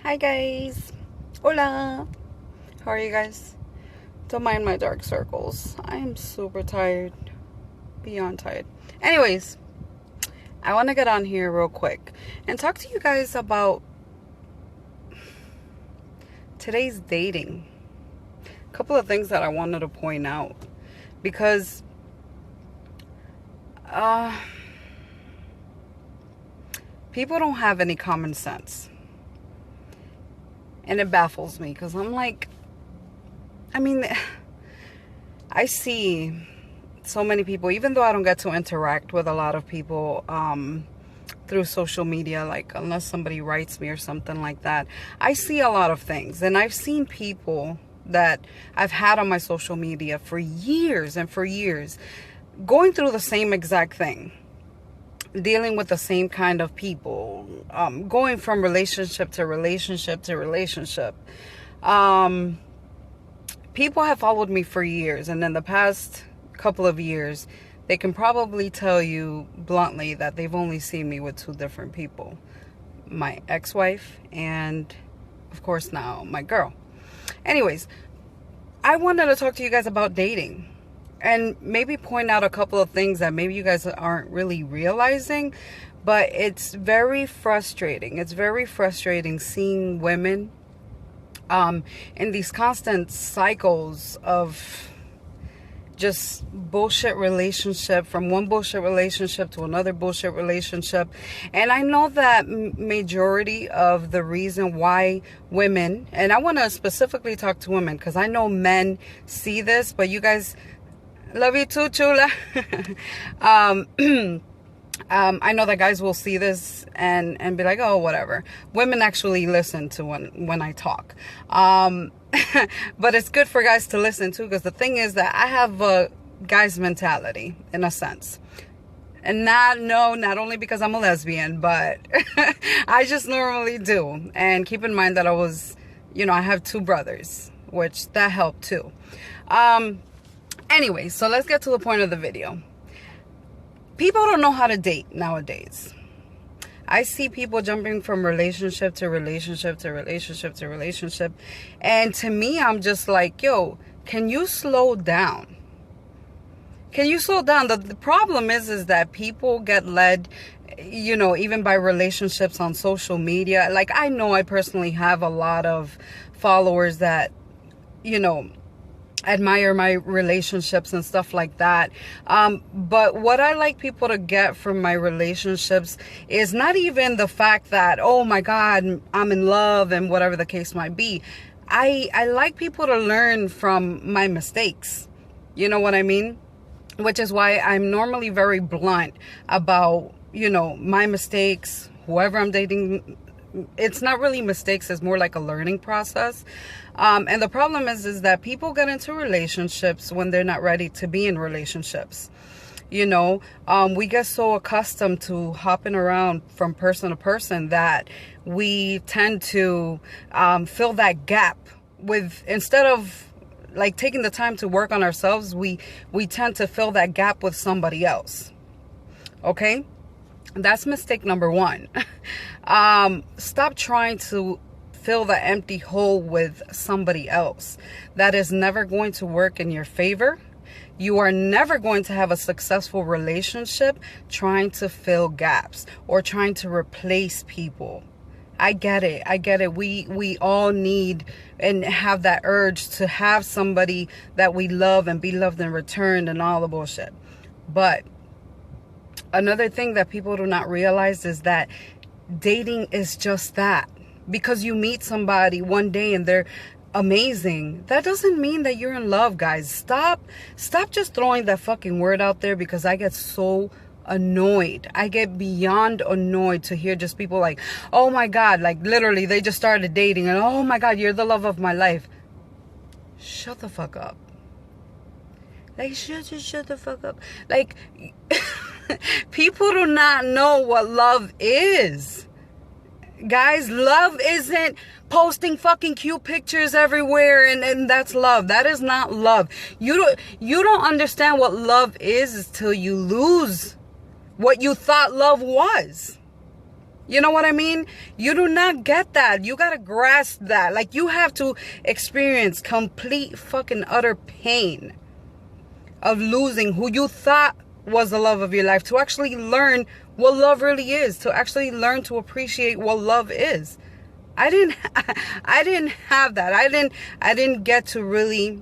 Hi guys. Hola. How are you guys? Don't mind my dark circles. I am super tired. Beyond tired. Anyways, I want to get on here real quick and talk to you guys about today's dating. A couple of things that I wanted to point out because people don't have any common sense. And it baffles me because I'm like, I see so many people, even though I don't get to interact with a lot of people through social media, like unless somebody writes me or something like that, I see a lot of things. And I've seen people that I've had on my social media for years and for years going through the same exact thing, dealing with the same kind of people, going from relationship to relationship to relationship. People have followed me for years, and in the past couple of years, they can probably tell you bluntly that they've only seen me with two different people. My ex-wife and, of course, now my girl. Anyways, I wanted to talk to you guys about dating and maybe point out a couple of things that maybe you guys aren't really realizing, but it's very frustrating. It's very frustrating seeing women in these constant cycles of just bullshit relationship, from one bullshit relationship to another bullshit relationship. And I know that majority of the reason why women, and I want to specifically talk to women because I know men see this, but you guys, love you too, chula. I know that guys will see this and be like, oh, whatever. Women actually listen to when I talk. But it's good for guys to listen too, because the thing is that I have a guy's mentality in a sense. And not only because I'm a lesbian, but I just normally do. And keep in mind that I have two brothers, which that helped too. Anyway, so let's get to the point of the video. People don't know how to date nowadays. I see people jumping from relationship to relationship to relationship to relationship. And to me, I'm just like, yo, can you slow down? Can you slow down? The problem is that people get led, even by relationships on social media. Like, I know I personally have a lot of followers that, admire my relationships and stuff like that. But what I like people to get from my relationships is not even the fact that, oh my God, I'm in love and whatever the case might be. I like people to learn from my mistakes. You know what I mean? Which is why I'm normally very blunt about, my mistakes, whoever I'm dating. It's not really mistakes, it's more like a learning process. And the problem is that people get into relationships when they're not ready to be in relationships. We get so accustomed to hopping around from person to person that we tend to fill that gap with, instead of like taking the time to work on ourselves, we tend to fill that gap with somebody else. Okay? That's mistake number one. Stop trying to fill the empty hole with somebody else. That is never going to work in your favor. You are never going to have a successful relationship trying to fill gaps or trying to replace people. I get it. We all need and have that urge to have somebody that we love and be loved in return and all the bullshit. But another thing that people do not realize is that dating is just that. Because you meet somebody one day and they're amazing, that doesn't mean that you're in love, guys. Stop just throwing that fucking word out there, because I get so annoyed. I get beyond annoyed to hear just people like, oh my God, like literally they just started dating and oh my God, you're the love of my life. Shut the fuck up. Like, shut the fuck up. Like, people do not know what love is. Guys, love isn't posting fucking cute pictures everywhere and that's love. That is not love. You don't understand what love is till you lose what you thought love was. You know what I mean? You do not get that. You gotta grasp that. Like, you have to experience complete fucking utter pain of losing who you thought was the love of your life, to actually learn what love really is, to actually learn to appreciate what love is. I didn't have that. I didn't get to really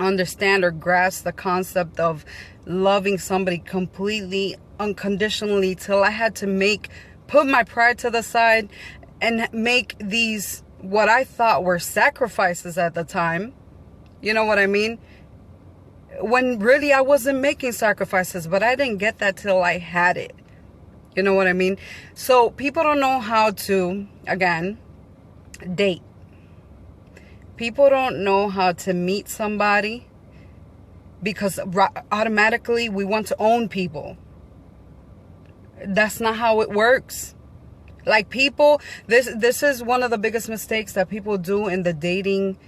understand or grasp the concept of loving somebody completely unconditionally till I had to put my pride to the side and make these, what I thought were sacrifices at the time. You know what I mean? When really I wasn't making sacrifices, but I didn't get that till I had it. You know what I mean? So people don't know how to, again, date. People don't know how to meet somebody because automatically we want to own people. That's not how it works. Like, people, this is one of the biggest mistakes that people do in the dating,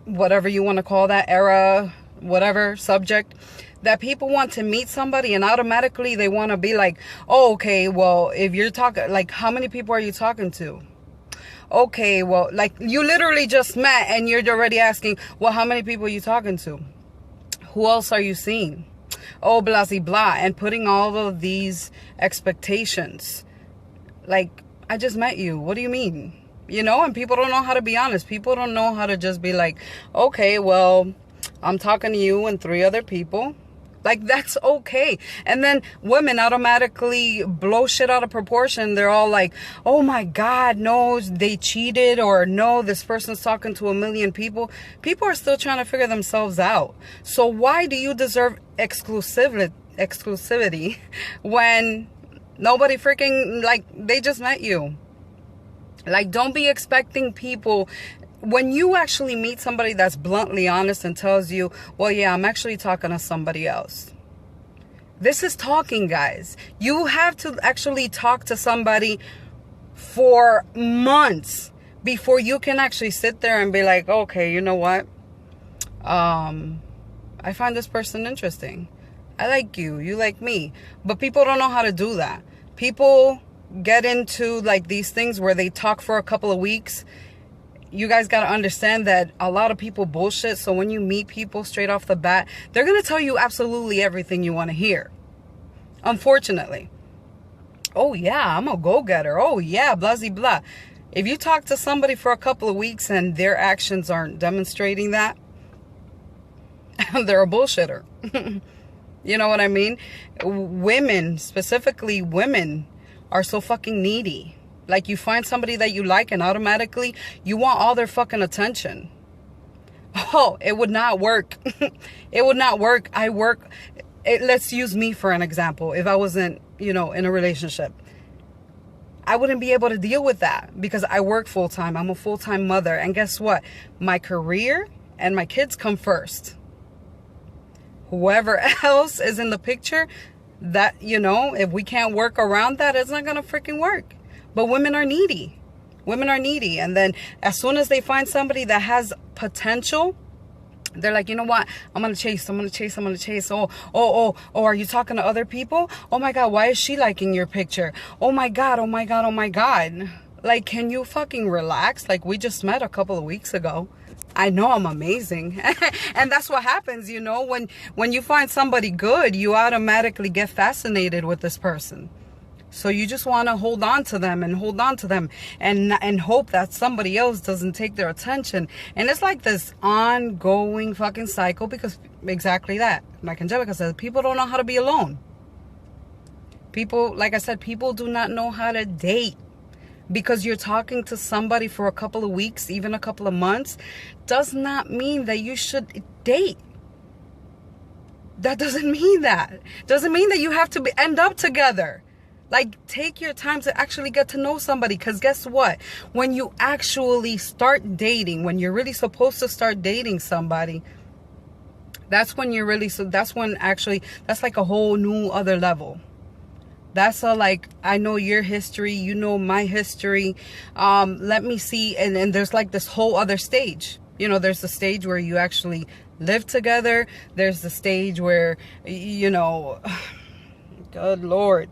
whatever you want to call that, era, whatever subject, that people want to meet somebody and automatically they want to be like, oh, okay, well, if you're talking, like, how many people are you talking to? Okay, well, like, you literally just met and you're already asking, well, how many people are you talking to? Who else are you seeing? Oh, blah, blah, blah, and putting all of these expectations. Like, I just met you. What do you mean? You know, and people don't know how to be honest. People don't know how to just be like, okay, well, I'm talking to you and 3 other people. Like, that's okay. And then women automatically blow shit out of proportion. They're all like, oh my God, no, they cheated, or no, this person's talking to 1 million people. People are still trying to figure themselves out. So why do you deserve exclusivity when nobody freaking, like, they just met you? Like, don't be expecting people. When you actually meet somebody that's bluntly honest and tells you, well, yeah, I'm actually talking to somebody else. This is talking, guys. You have to actually talk to somebody for months before you can actually sit there and be like, okay, you know what? I find this person interesting. I like you. You like me. But people don't know how to do that. People get into like these things where they talk for a couple of weeks. You guys got to understand that a lot of people bullshit. So when you meet people straight off the bat, they're going to tell you absolutely everything you want to hear. Unfortunately. Oh yeah, I'm a go-getter. Oh yeah, blah, blah, blah. If you talk to somebody for a couple of weeks and their actions aren't demonstrating that, they're a bullshitter. You know what I mean? Women, specifically women, are so fucking needy. Like, you find somebody that you like and automatically you want all their fucking attention. Oh, it would not work. It would not work. Let's use me for an example. If I wasn't, you know, in a relationship, I wouldn't be able to deal with that because I work full time. I'm a full-time mother. And guess what? My career and my kids come first. Whoever else is in the picture, that, you know, if we can't work around that, it's not going to freaking work. But women are needy. Women are needy. And then as soon as they find somebody that has potential, they're like, you know what? I'm going to chase. Oh, are you talking to other people? Oh my God, why is she liking your picture? Oh my God. Like, can you fucking relax? Like, we just met a couple of weeks ago. I know I'm amazing. And that's what happens, you know, when you find somebody good, you automatically get fascinated with this person. So you just want to hold on to them and hope that somebody else doesn't take their attention. And it's like this ongoing fucking cycle because exactly that. Like Angelica says, people don't know how to be alone. People, like I said, people do not know how to date. Because you're talking to somebody for a couple of weeks, even a couple of months, does not mean that you should date. That doesn't mean that. Doesn't mean that you have to end up together. Like, take your time to actually get to know somebody. Because guess what? When you actually start dating, when you're really supposed to start dating somebody, that's when that's like a whole new other level. That's like, I know your history, you know my history. Let me see. And there's like this whole other stage. You know, there's the stage where you actually live together. There's the stage where, you know, good Lord.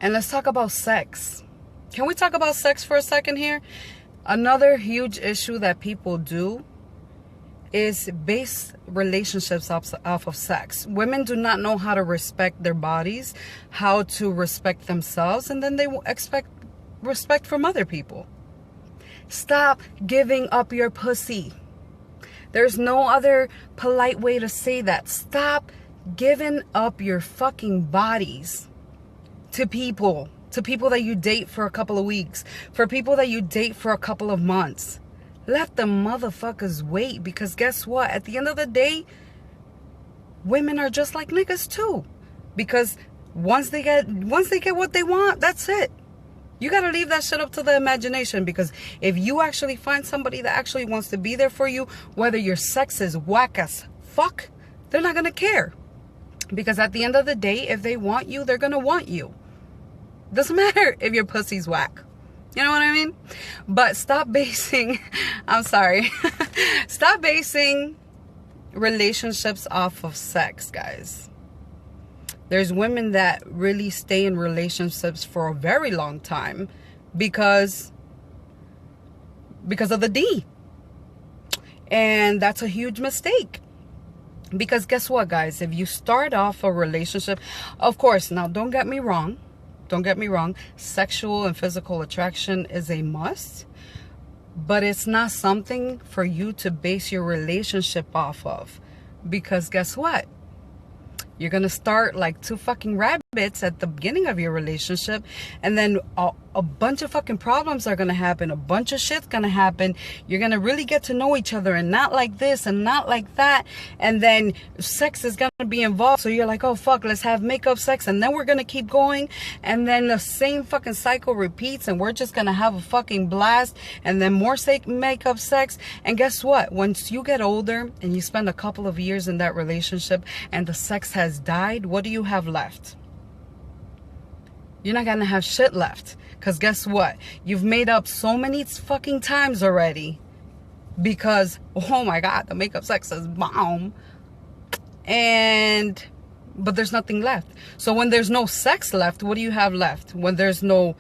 And let's talk about sex. Can we talk about sex for a second here? Another huge issue that people do is base relationships off of sex. Women do not know how to respect their bodies, how to respect themselves, and then they will expect respect from other people. Stop giving up your pussy. There's no other polite way to say that. Stop giving up your fucking bodies to people that you date for a couple of weeks, for people that you date for a couple of months. Let the motherfuckers wait, because guess what? At the end of the day, women are just like niggas too. Because once they get what they want, that's it. You got to leave that shit up to the imagination, because if you actually find somebody that actually wants to be there for you, whether your sex is whack as fuck, they're not going to care. Because at the end of the day, if they want you, they're going to want you. Doesn't matter if your pussy's whack. You know what I mean? But stop basing, stop basing relationships off of sex, guys. There's women that really stay in relationships for a very long time because of the D. And that's a huge mistake. Because guess what, guys? If you start off a relationship, of course, now don't get me wrong. Sexual and physical attraction is a must. But it's not something for you to base your relationship off of. Because guess what? You're going to start like two fucking rabbits at the beginning of your relationship. And then a bunch of fucking problems are going to happen. A bunch of shit's going to happen. You're going to really get to know each other, and not like this and not like that. And then sex is going to be involved. So you're like, oh, fuck, let's have makeup sex. And then we're going to keep going. And then the same fucking cycle repeats. And we're just going to have a fucking blast. And then more makeup sex. And guess what? Once you get older and you spend a couple of years in that relationship and the sex has died, what do you have left? You're not gonna have shit left. Because guess what? You've made up so many fucking times already. Because, oh my God, the makeup sex is bomb. But there's nothing left. So when there's no sex left, what do you have left? When there's no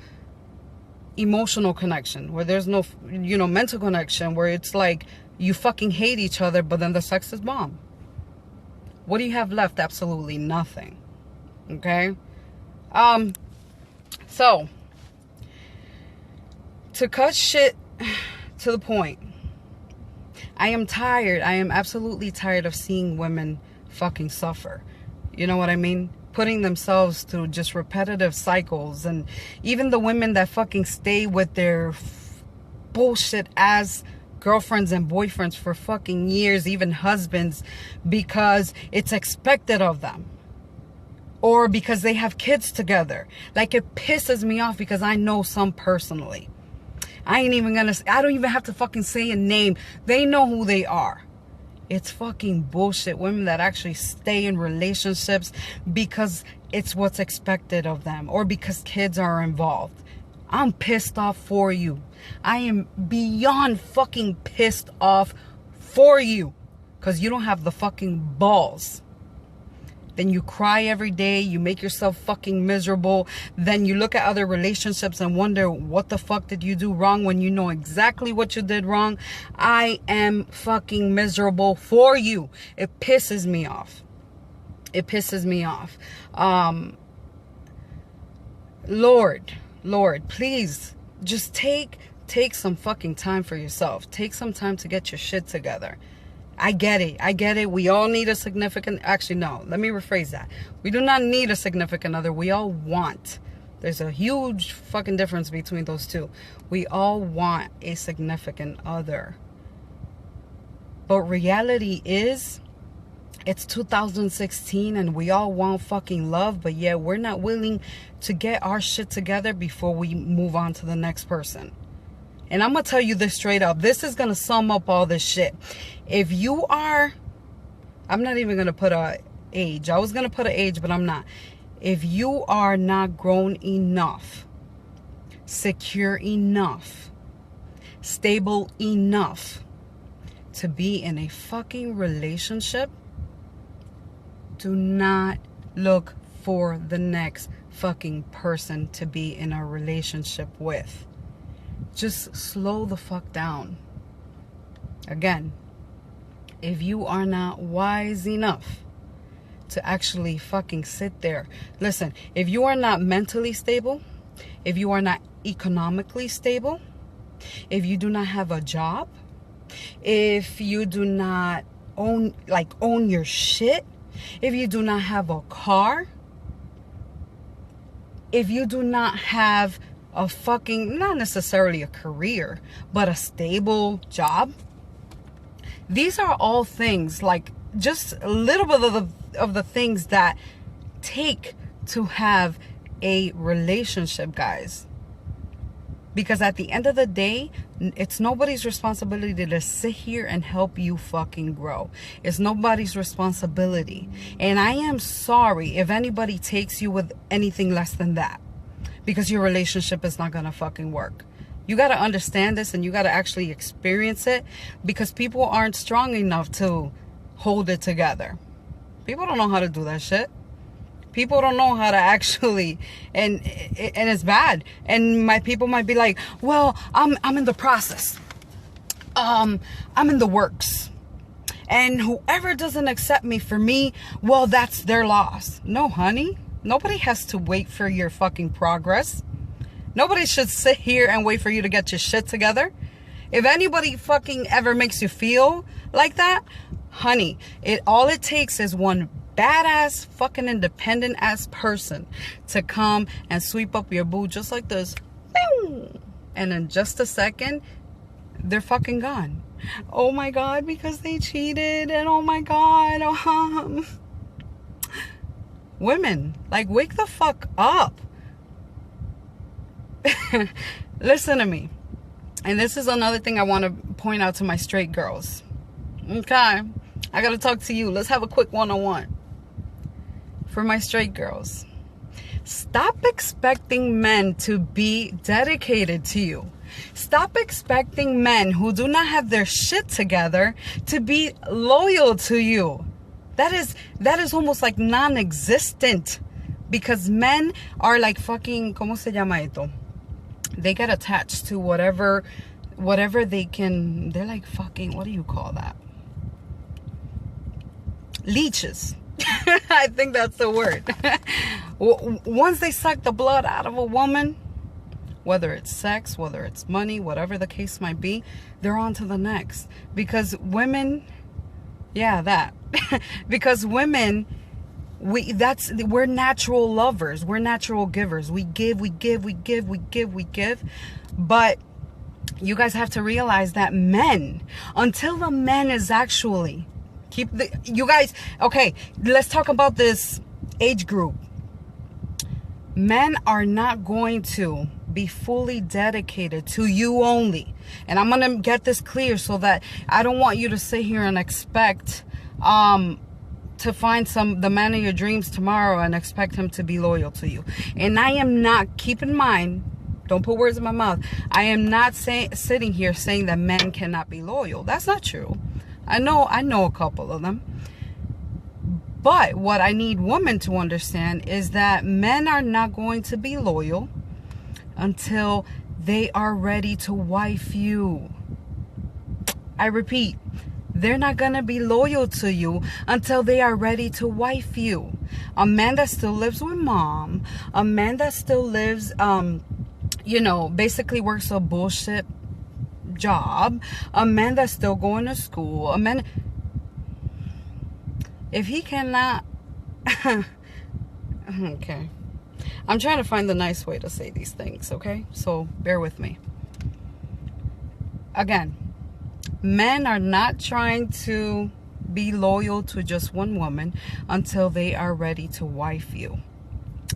emotional connection, where there's no, mental connection, where it's like you fucking hate each other, but then the sex is bomb. What do you have left? Absolutely nothing. Okay? So, to cut shit to the point, I am tired. I am absolutely tired of seeing women fucking suffer. You know what I mean? Putting themselves through just repetitive cycles. And even the women that fucking stay with their bullshit ass girlfriends and boyfriends for fucking years, even husbands, because it's expected of them. Or because they have kids together. Like, it pisses me off because I know some personally. I don't even have to fucking say a name. They know who they are. It's fucking bullshit. Women that actually stay in relationships because it's what's expected of them, or because kids are involved. I'm pissed off for you. I am beyond fucking pissed off for you. Because you don't have the fucking balls. Then you cry every day. You make yourself fucking miserable. Then you look at other relationships and wonder, what the fuck did you do wrong, when you know exactly what you did wrong? I am fucking miserable for you. It pisses me off. It pisses me off. Lord, please just take some fucking time for yourself. Take some time to get your shit together. I get it. We all need a significant... Actually, no. Let me rephrase that. We do not need a significant other. We all want. There's a huge fucking difference between those two. We all want a significant other. But reality is, it's 2016 and we all want fucking love, but yet we're not willing to get our shit together before we move on to the next person. And I'm going to tell you this straight up. This is going to sum up all this shit. If you are... I'm not even going to put a age. I was going to put an age, but I'm not. If you are not grown enough, secure enough, stable enough to be in a fucking relationship, do not look for the next fucking person to be in a relationship with. Just slow the fuck down. Again, if you are not wise enough to actually fucking sit there. Listen, if you are not mentally stable, if you are not economically stable, if you do not have a job, if you do not own your shit, if you do not have a car, if you do not have a fucking, not necessarily a career, but a stable job, these are all things, like just a little bit of the things that take to have a relationship, guys. Because at the end of the day, it's nobody's responsibility to sit here and help you fucking grow. It's nobody's responsibility. And I am sorry if anybody takes you with anything less than that, because your relationship is not gonna fucking work. You gotta understand this, and you gotta actually experience it, because people aren't strong enough to hold it together. People don't know how to do that shit. People don't know how to actually, and it's bad. And my people might be like, well, I'm in the process. I'm in the works. And whoever doesn't accept me for me, well, that's their loss. No, honey. Nobody has to wait for your fucking progress. Nobody should sit here and wait for you to get your shit together. If anybody fucking ever makes you feel like that, honey, all it takes is one badass fucking independent ass person to come and sweep up your boo just like this, and in just a second they're fucking gone. Oh my god, because they cheated, and oh my god, women, like, wake the fuck up. Listen to me. And this is another thing I want to point out to my straight girls. Okay, I gotta talk to you. Let's have a quick one-on-one. For my straight girls, stop expecting men to be dedicated to you. Stop expecting men who do not have their shit together to be loyal to you. That is almost like non-existent, because men are like fucking, ¿cómo se llama esto? They get attached to whatever they can. They're like fucking, what do you call that? Leeches. I think that's the word. Once they suck the blood out of a woman, whether it's sex, whether it's money, whatever the case might be, they're on to the next. Because women, because women, we're natural lovers. We're natural givers. We give. But you guys have to realize that men, until the man is actually, you guys, okay, let's talk about this age group. Men are not going to be fully dedicated to you only. And I'm going to get this clear so that I don't want you to sit here and expect to find the man of your dreams tomorrow and expect him to be loyal to you. And I am not, keep in mind, don't put words in my mouth, I am not sitting here saying that men cannot be loyal. That's not true. I know a couple of them. But what I need women to understand is that men are not going to be loyal until they are ready to wife you. I repeat, they're not going to be loyal to you until they are ready to wife you. A man that still lives with mom, a man that still lives, basically works a bullshit job, a man that's still going to school, a man, if he cannot, okay, I'm trying to find the nice way to say these things, okay, so bear with me. Again, men are not trying to be loyal to just one woman until they are ready to wife you.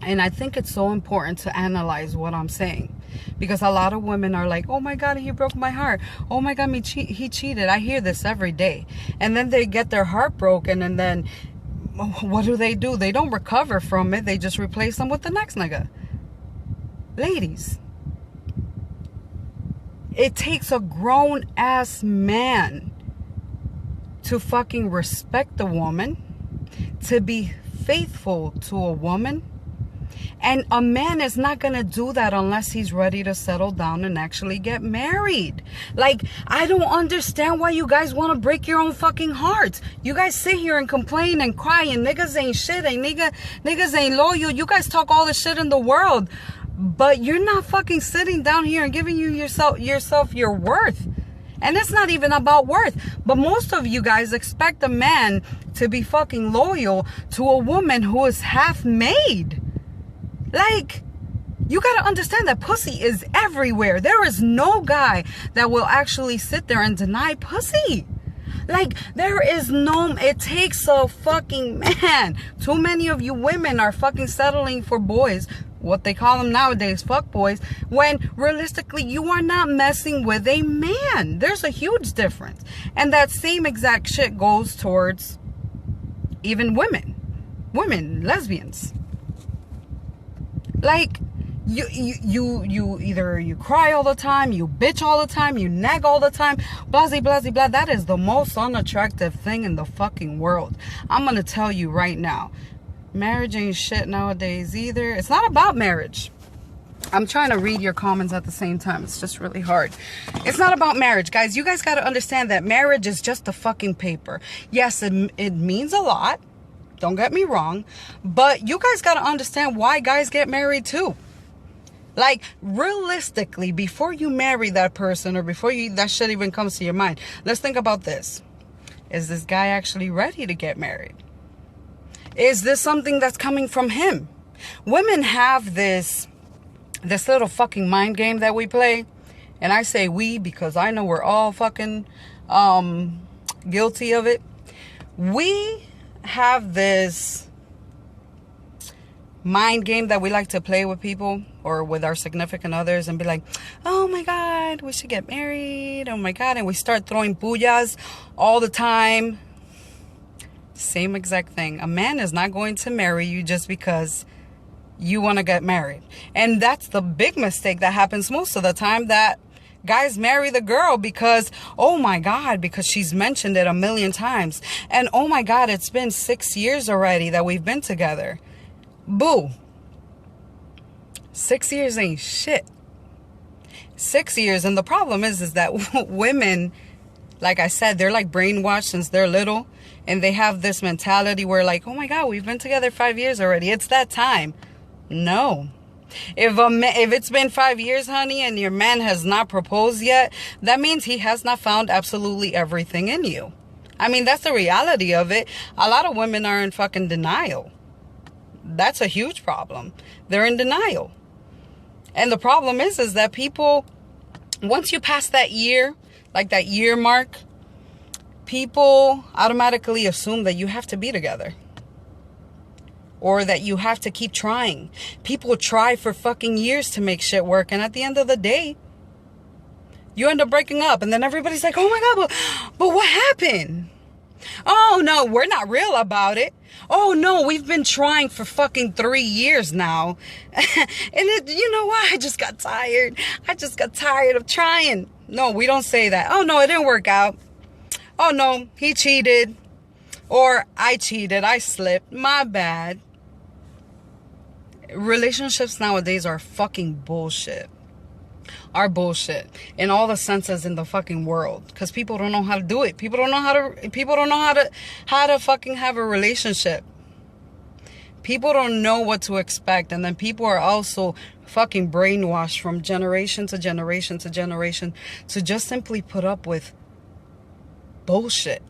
And I think it's so important to analyze what I'm saying, because a lot of women are like, oh my God, he broke my heart. Oh my God, he cheated. I hear this every day. And then they get their heart broken, and then what do? They don't recover from it. They just replace them with the next nigga. Ladies, it takes a grown ass man to fucking respect a woman, to be faithful to a woman, And a man is not going to do that unless he's ready to settle down and actually get married. Like, I don't understand why you guys want to break your own fucking hearts. You guys sit here and complain and cry and niggas ain't shit and niggas ain't loyal. You guys talk all the shit in the world, but you're not fucking sitting down here and giving yourself your worth. And it's not even about worth. But most of you guys expect a man to be fucking loyal to a woman who is half made. Like, you gotta understand that pussy is everywhere. There is no guy that will actually sit there and deny pussy. Like, there is no, it takes a fucking man. Too many of you women are fucking settling for boys, what they call them nowadays, fuck boys, when realistically you are not messing with a man. There's a huge difference. And that same exact shit goes towards even women, lesbians. Like, you either you cry all the time, you bitch all the time, you nag all the time, blah, blah, blah, blah. That is the most unattractive thing in the fucking world. I'm gonna tell you right now. Marriage ain't shit nowadays either. It's not about marriage. I'm trying to read your comments at the same time. It's just really hard. It's not about marriage, guys. You guys got to understand that marriage is just a fucking paper. Yes, it means a lot. Don't get me wrong. But you guys got to understand why guys get married too. Like, realistically, before you marry that person or before that shit even comes to your mind, let's think about this. Is this guy actually ready to get married? Is this something that's coming from him? Women have this little fucking mind game that we play. And I say we because I know we're all fucking guilty of it. We have this mind game that we like to play with people or with our significant others and be like, oh my God, we should get married. Oh my God. And we start throwing booyahs all the time. Same exact thing. A man is not going to marry you just because you want to get married. And that's the big mistake that happens most of the time, that guys marry the girl because, oh my God, because she's mentioned it a million times. And oh my God, it's been 6 years already that we've been together. Boo. 6 years ain't shit. 6 years. And the problem is that women, like I said, they're like brainwashed since they're little. And they have this mentality where like, oh my God, we've been together 5 years already. It's that time. No. If it's been 5 years, honey, and your man has not proposed yet, that means he has not found absolutely everything in you. I mean, that's the reality of it. A lot of women are in fucking denial. That's a huge problem. They're in denial. And the problem is that people, once you pass that year, like that year mark, people automatically assume that you have to be together. Or that you have to keep trying. People try for fucking years to make shit work. And at the end of the day, you end up breaking up. And then everybody's like, oh my God, but what happened? Oh no, we're not real about it. Oh no, we've been trying for fucking 3 years now. And you know what? I just got tired. I just got tired of trying. No, we don't say that. Oh no, it didn't work out. Oh no, he cheated. Or I cheated, I slipped, my bad. Relationships nowadays are fucking bullshit. Are bullshit in all the senses in the fucking world, because people don't know how to do it. People don't know how to fucking have a relationship. People don't know what to expect, and then people are also fucking brainwashed from generation to generation to generation to just simply put up with bullshit.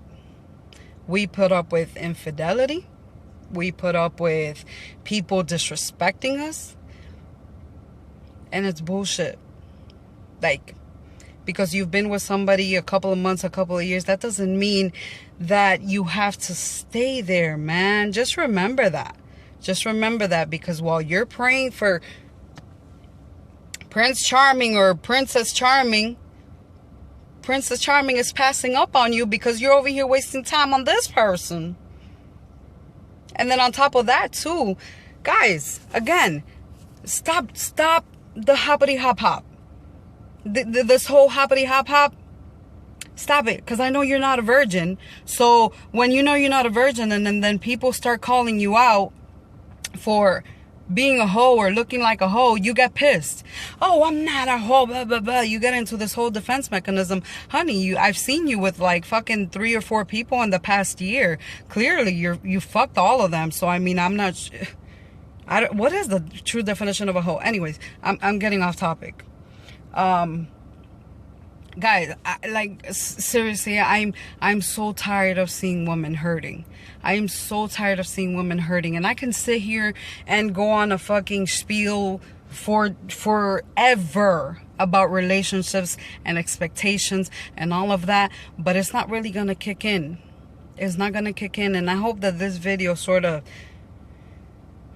We put up with infidelity. We put up with people disrespecting us. And it's bullshit. Like, because you've been with somebody a couple of months, a couple of years, that doesn't mean that you have to stay there, man. Just remember that. Just remember that, because while you're praying for Prince Charming or Princess Charming, Princess Charming is passing up on you because you're over here wasting time on this person. And then on top of that too, guys, again, stop the hoppity hop hop. This whole hoppity hop hop, stop it. Because I know you're not a virgin. So when you know you're not a virgin, and then people start calling you out for being a hoe or looking like a hoe, you get pissed. Oh, I'm not a hoe, blah, blah, blah. You get into this whole defense mechanism. Honey, I've seen you with like fucking 3 or 4 people in the past year. Clearly, you fucked all of them. So, I mean, I'm not... what is the true definition of a hoe? Anyways, I'm getting off topic. Guys, seriously, I'm so tired of seeing women hurting. I am so tired of seeing women hurting. And I can sit here and go on a fucking spiel forever about relationships and expectations and all of that, but it's not really gonna kick in. It's not gonna kick in. And I hope that this video sort of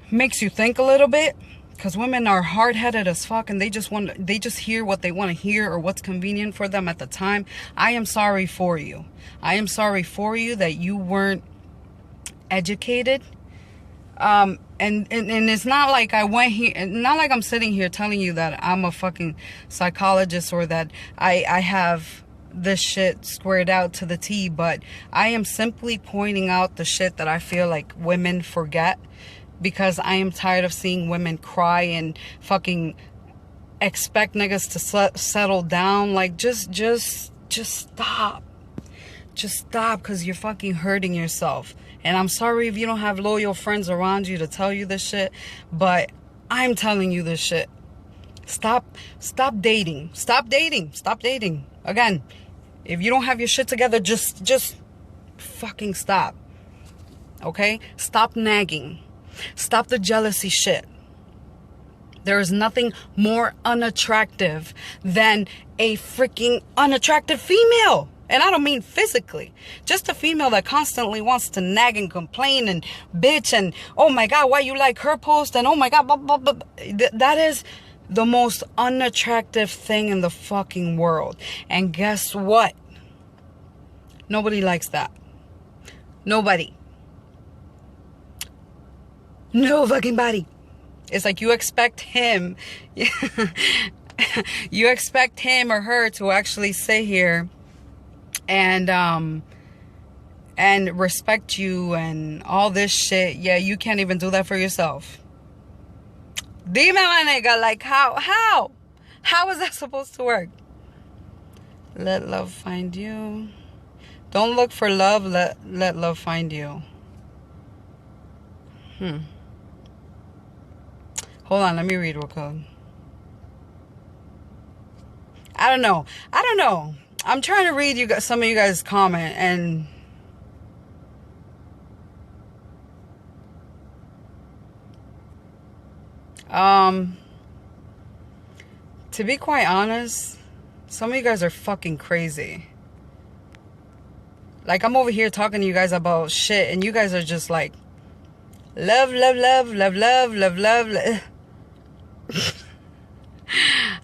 makes you think a little bit. Because women are hard-headed as fuck, and they just hear what they want to hear or what's convenient for them at the time. I am sorry for you. I am sorry for you that you weren't educated. And it's not like I went here, not like I'm sitting here telling you that I'm a fucking psychologist or that I have this shit squared out to the T, but I am simply pointing out the shit that I feel like women forget. Because I am tired of seeing women cry and fucking expect niggas to settle down. Like, just stop. Just stop, because you're fucking hurting yourself. And I'm sorry if you don't have loyal friends around you to tell you this shit, but I'm telling you this shit. Stop dating. Stop dating. Stop dating. Again, if you don't have your shit together, just fucking stop. Okay? Stop nagging. Stop the jealousy shit. There is nothing more unattractive than a freaking unattractive female. And I don't mean physically. Just a female that constantly wants to nag and complain and bitch and, oh my God, why you like her post? And oh my God, blah, blah, blah. That is the most unattractive thing in the fucking world. And guess what? Nobody likes that. Nobody. No fucking body. It's like you expect him, you expect him or her to actually sit here and respect you and all this shit. Yeah, you can't even do that for yourself. Dime, my nigga, like how is that supposed to work? Let love find you. Don't look for love, let love find you. Hold on, let me read real quick. I don't know. I'm trying to read some of you guys' comment and to be quite honest, some of you guys are fucking crazy. Like, I'm over here talking to you guys about shit and you guys are just like love, love, love, love, love, love, love.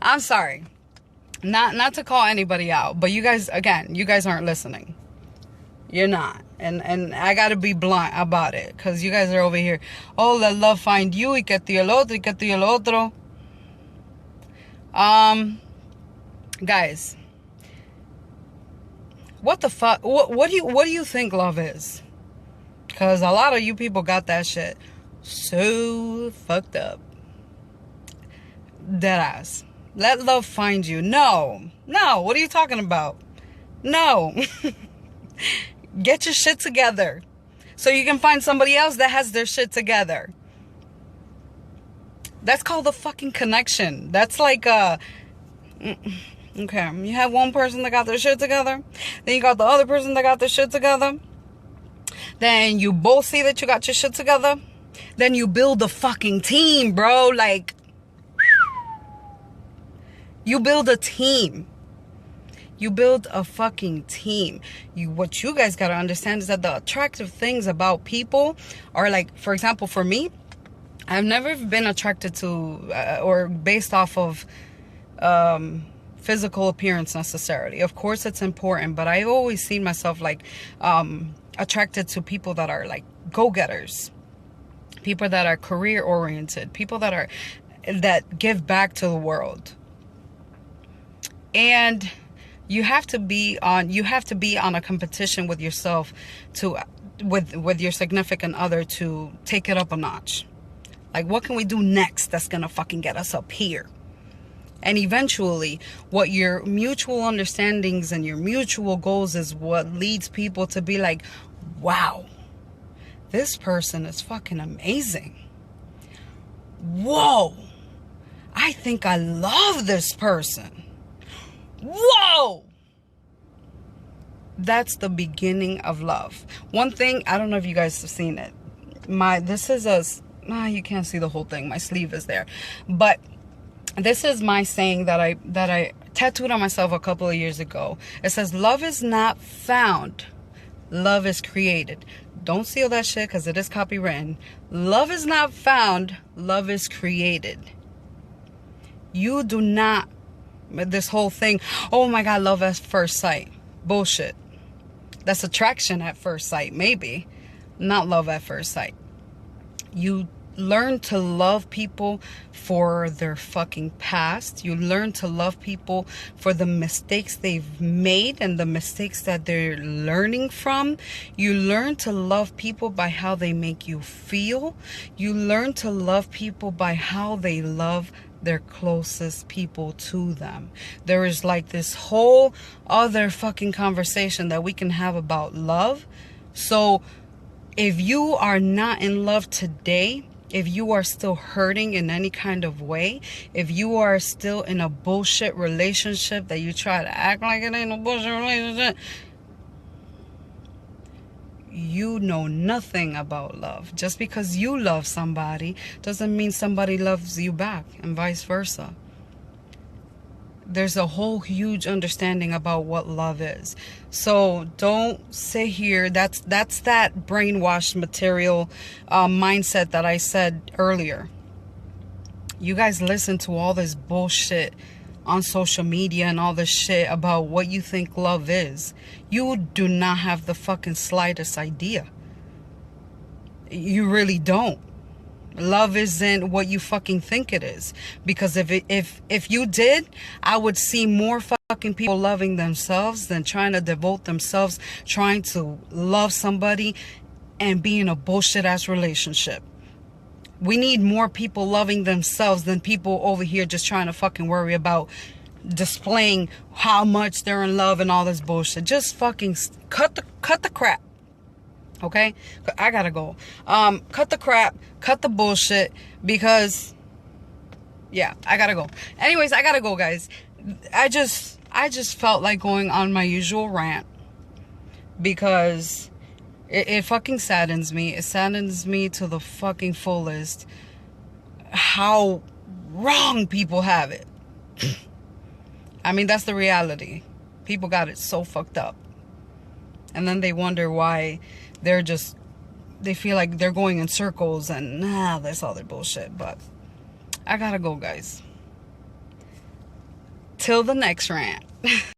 I'm sorry, not to call anybody out, but you guys, again, you guys aren't listening. You're not, and I gotta be blunt about it, because you guys are over here, oh, let love find you, y que tú el otro, y que tú el otro. Guys, what the fuck? What do you think love is? Because a lot of you people got that shit so fucked up. Deadass. Let love find you. No. What are you talking about? No. Get your shit together so you can find somebody else that has their shit together. That's called a fucking connection. That's like okay, you have one person that got their shit together, then you got the other person that got their shit together, then you both see that you got your shit together, then you build a fucking team, bro. Like, you build a team. You build a fucking team. What you guys gotta understand is that the attractive things about people are, like, for example, for me, I've never been attracted to or based off of physical appearance necessarily. Of course it's important, but I've always seen myself like attracted to people that are like go-getters, people that are career oriented, people that give back to the world. And you have to be on a competition with yourself with your significant other to take it up a notch. Like, what can we do next that's gonna fucking get us up here? And eventually, what your mutual understandings and your mutual goals is what leads people to be like, wow, this person is fucking amazing. Whoa, I think I love this person. Whoa! That's the beginning of love. One thing, I don't know if you guys have seen it. You can't see the whole thing. My sleeve is there. But this is my saying that I tattooed on myself a couple of years ago. It says, love is not found. Love is created. Don't steal that shit because it is copywritten. Love is not found. Love is created. You do not, this whole thing, oh my God, love at first sight. Bullshit. That's attraction at first sight, maybe. Not love at first sight. You learn to love people for their fucking past. You learn to love people for the mistakes they've made and the mistakes that they're learning from. You learn to love people by how they make you feel. You learn to love people by how they love their closest people to them. There is like this whole other fucking conversation that we can have about love. So if you are not in love today, if you are still hurting in any kind of way, if you are still in a bullshit relationship that you try to act like it ain't a bullshit relationship, you know nothing about love. Just because you love somebody doesn't mean somebody loves you back, and vice versa. There's a whole huge understanding about what love is. So don't sit here. That's that brainwashed material mindset that I said earlier. You guys listen to all this bullshit on social media and all this shit about what you think love is. You do not have the fucking slightest idea. You really don't. Love isn't what you fucking think it is. Because if you did, I would see more fucking people loving themselves than trying to devote themselves, trying to love somebody and be in a bullshit ass relationship. We need more people loving themselves than people over here just trying to fucking worry about displaying how much they're in love and all this bullshit. Just fucking cut the crap. Okay? I gotta go. Cut the crap, cut the bullshit, because yeah, I gotta go. Anyways, I gotta go, guys. I just felt like going on my usual rant because it fucking saddens me. It saddens me to the fucking fullest how wrong people have it. I mean, that's the reality. People got it so fucked up. And then they wonder why they feel like they're going in circles and that's all their bullshit. But I gotta go, guys. Till the next rant.